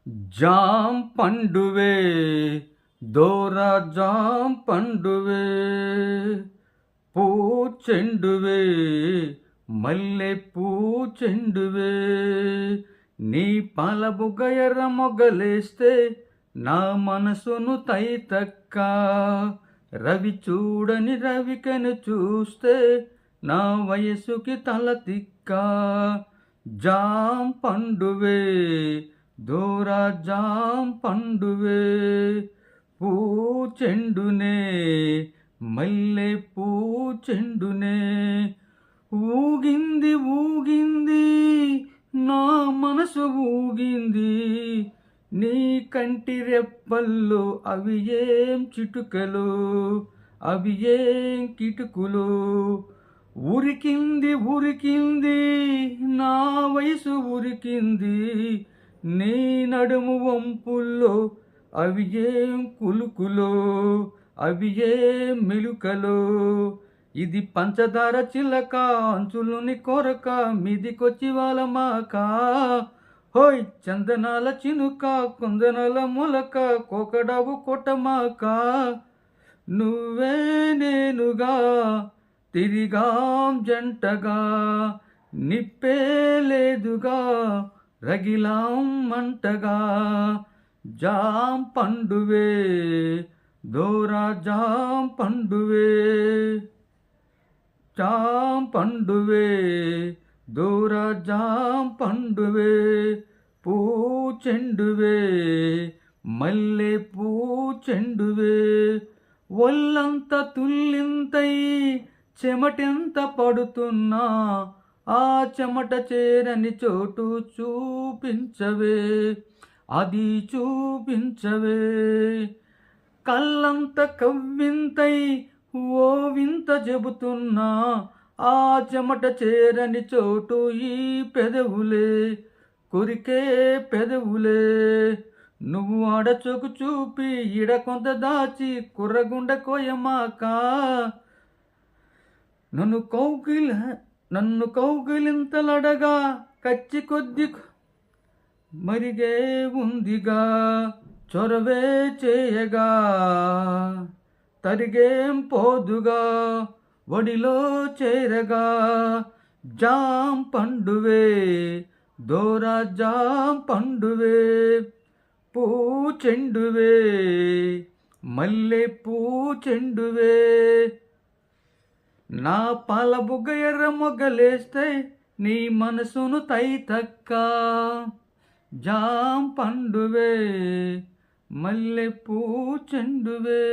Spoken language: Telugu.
జాం పండువే దోర జాం పండువే పూచెండువే మల్లె పూచెండువే నీ పాలబుగ్గ ఎర్ర మొగ్గలేస్తే నా మనసును తైతక్క రవి చూడని రవికను చూస్తే నా వయసుకి తల తిక్క జాం పండువే దూర జాం పండువే పూచెండునే మల్లె పూచెండునే ఊగింది ఊగింది నా మనసు ఊగింది నీ కంటి రెప్పల్లో అవి ఏం చిటుకలు అవి ఏం కిటుకులు ఉరికింది ఉరికింది నా వయసు ఉరికింది నీ నడుము వంపుల్లో అవి ఏం కులుకులో అవి ఏం మెలుకలో ఇది పంచదార చిలక అంచులుని కొరక మీదికొచ్చి వాళ్ళమాక హోయ్ చందనాల చినుక కుందనాల మొలక కోకడావు కొట్టమాక నువ్వే నేనుగా తిరిగాం జంటగా నిప్పే లేదుగా రగిలాం మంటగా జాం పండువే దోరా జాం పండువే జాం పండువే దూర జాం పండువే పూచెండువే మల్లె పూచెండువే ఒళ్ళంత తుల్లింతై చెమటెంత పడుతున్నా ఆ చెమట చేరని చోటు చూపించవే అది చూపించవే కళ్ళంత కవ్వింతై ఓ వింత చెబుతున్నా ఆ చెమట చేరని చోటు ఈ పెదవులే కొరికే పెదవులే నువ్వు ఆడచోకు చూపి ఈడ కొంత దాచి కుర్రగుండ కోయమాక నన్ను కౌగిలింతలడగా కచ్చి కొద్ది మరిగే ఉందిగా చొరవే చేయగా తరిగేం పోదుగా ఒడిలో చేరగా జాం పండువే దోర జాం పండువే పూచెండువే మల్లె పూచెండువే నా పాల బుగ్గ ఎర్ర మొగ్గలేస్తే నీ మనసును తైతక్క జాం పండువే మల్లె పూచెండువే